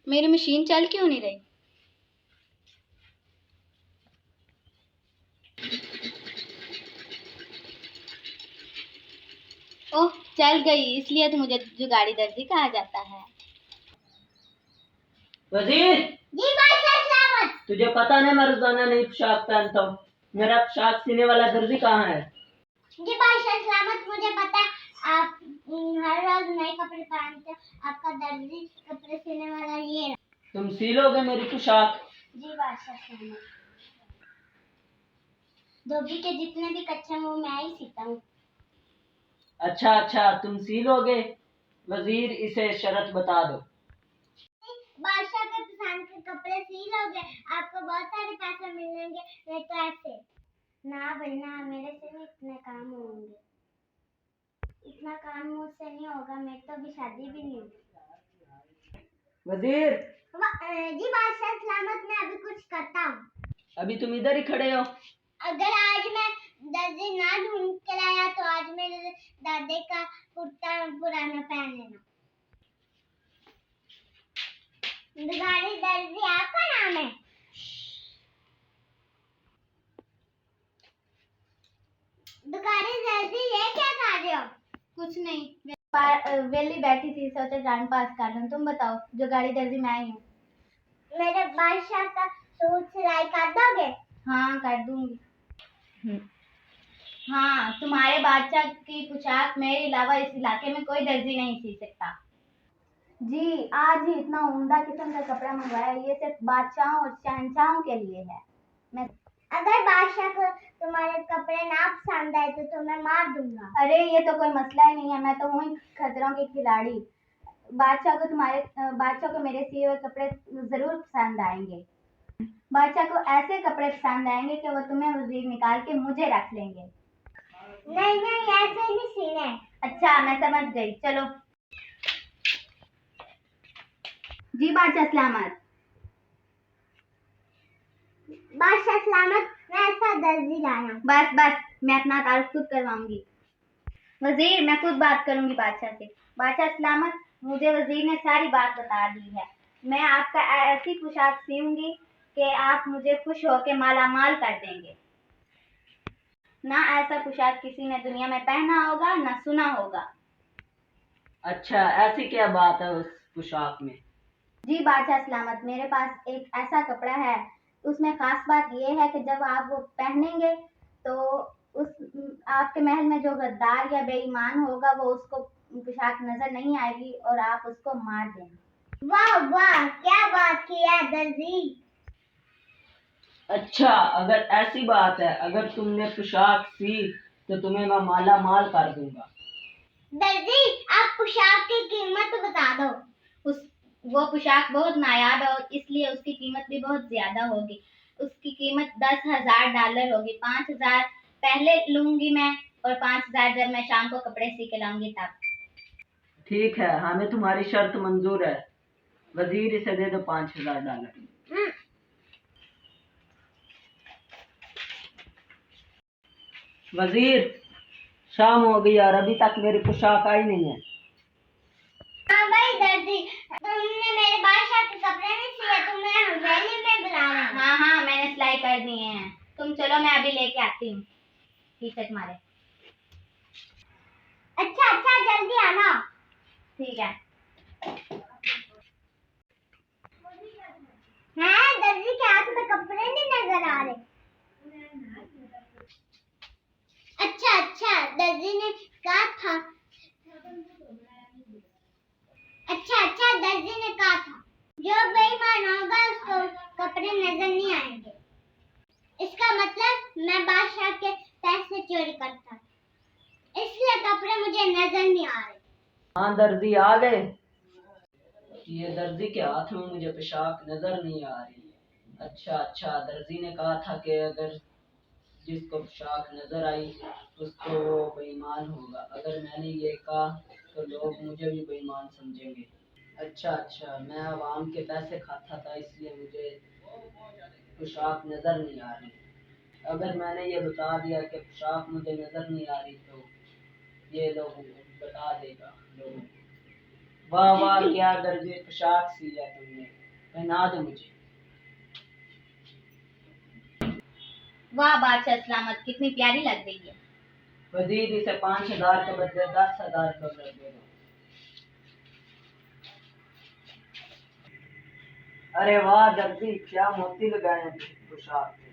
मेरी मशीन चल क्यों नहीं रही? ओह, चल गई। इसलिए तो मुझे जुगाड़ी दर्जी कहा जाता है। वजीर जी बादशाह, तुझे पता नहीं मैं रोजाना नई पोशाक पहनता हूँ। मेरा पोशाक सीने वाला दर्जी कहाँ है? जी बादशाह सलामत, मुझे पता है आप हर रोज नए कपड़े पहनते हैं। आपका दर्जी कपड़े सिलने वाला ये है। तुम सी लोगे मेरी पोशाक? जी बादशाह सलामत, धोबी के जितने भी कच्चे हैं वो मैं ही सीता हूँ। अच्छा अच्छा, तुम सी लोगे। वजीर इसे शर्त बता दो। बादशाह के पसंद के कपड़े सी लोगे, आपको बहुत सारे पैसे मिलेंगे। नहीं तो ऐसे ना बनना, मेरे से नहीं इतने काम होंगे। इतना काम मुझसे नहीं होगा, मेरी तो अभी शादी भी नहीं हुई। वजीर जी बादशाह सलामत, मैं अभी कुछ करता हूँ। अभी तुम इधर ही खड़े हो? अगर आज मैं दर्जी ना ढूंढ के लाया तो आज मेरे दादे का कुर्ता पुराना पहन लेना। दुगाड़ी दर्जी आपका नाम है? दुगाड़ी दर्जी ये क्या कर रहे हो? कुछ नहीं, वेली बैठी थी, सोचा टाइम पास कर लूं। तुम बताओ, जुगाड़ी दर्जी मैं ही हूँ। मेरे बादशाह का सूट सिलाई कर दोगे? हाँ, कर दूंगी। हाँ, तुम्हारे बादशाह की पोशाक मेरे अलावा इस इलाके में कोई दर्जी नहीं सी सकता। जी, आज ही इतना उम्दा किस्म का कपड़ा मंगवाया है। ये सिर्फ बादशाहों और शहंशाहों के लिए है। मैं अगर बादशाह को तुम्हारे कपड़े ना पसंद आए तो तुम्हें मार दूंगा। अरे, ये तो कोई मसला ही नहीं है। मैं तो हूँ ही खतरों की खिलाड़ी। बादशाह को मेरे सिए हुए कपड़े जरूर पसंद आएंगे। बादशाह को ऐसे कपड़े पसंद आएंगे कि वो तुम्हें वजीर निकाल के मुझे रख लेंगे। नहीं नहीं, ऐसे नहीं सीने। अच्छा, मैं समझ गई। चलो। जी बादशाह सलामत। बादशाह सलामत, मैं ऐसा दर्जी लाया। बस बस, मैं अपना तारुफ खुद करवाऊंगी। वजीर, मैं खुद बात करूंगी बादशाह से। बादशाह सलामत, मुझे वजीर ने सारी बात बता दी है। मैं आपका ऐसी पोशाक सीऊंगी कि आप मुझे खुश होकर माला माल कर देंगे। ना ऐसा पोशाक किसी ने दुनिया में पहना होगा, ना सुना होगा। अच्छा, ऐसी क्या बात है उस पोशाक में? जी बादशाह सलामत, मेरे पास एक ऐसा कपड़ा है। उसमें खास बात यह है कि जब आप वो पहनेंगे तो उस आपके महल में जो गद्दार या बेईमान होगा वो उसको पोशाक नजर नहीं आएगी और आप उसको मार देंगे। वाह वाह, क्या बात की है दर्जी। अच्छा, अगर ऐसी बात है, अगर तुमने पोशाक सी तो तुम्हें मैं माला माल कर दूंगा। दर्जी, आप पोशाक की कीमत बता दो। वो पोशाक बहुत नायाब है और इसलिए उसकी कीमत भी बहुत ज्यादा होगी। उसकी कीमत $10,000 होगी। 5,000 पहले लूंगी मैं और 5,000 जब मैं शाम को कपड़े सी के लाऊंगी तब। ठीक है, हमें तुम्हारी शर्त मंजूर है। वजीर इसे दे दो $5,000। वजीर, शाम हो गई और अभी तक मेरी पोशाक आई नहीं है। हाँ भाई दर्जी, तुमने मेरे बादशाह के कपड़े नहीं सिए, तुम्हें हवेली में बुला रहे हैं। हाँ हाँ, मैंने सिलाई कर दिए हैं। तुम चलो, मैं अभी लेके आती हूँ। ठीक है तुम्हारे। अच्छा अच्छा, जल्दी आना। ठीक है। हैं दर्जी के हाथ में कपड़े नहीं नजर आ रहे। अच्छा अच्छा, दर्जी ने कहा था। अच्छा अच्छा, दर्जी ने कहा था जो बेईमान होगा उसको कपड़े नजर नहीं आएंगे। इसका मतलब मैं बादशाह के पैसे चोरी करता, इसलिए कपड़े मुझे नजर नहीं आ रहे। हाँ दर्जी आ गए। ये दर्जी के हाथ में मुझे पोशाक नजर नहीं आ रही। अच्छा अच्छा, दर्जी ने कहा था कि अगर जिसको पोशाक नजर आई उसको वो बेईमान होगा। अगर मैंने ये कहा तो लोग मुझे भी बेईमान समझेंगे। अच्छा अच्छा, मैं आवाम के पैसे खाता था इसलिए मुझे पोशाक नजर नहीं आ रही। अगर मैंने ये बता दिया कि पोशाक मुझे नजर नहीं आ रही तो ये लोग बता देगा लोगों को। वाह वाह, क्या दर्जे पोशाक सी है तुमने। पहना दो मुझे। वाह बादशाह सलामत, कितनी प्यारी लग रही है। वजीर इसे 5,000 के बदले 10,000 डॉलर दे दो। अरे वाह दर्जी, क्या मोती लगाए हैं पोशाक पे।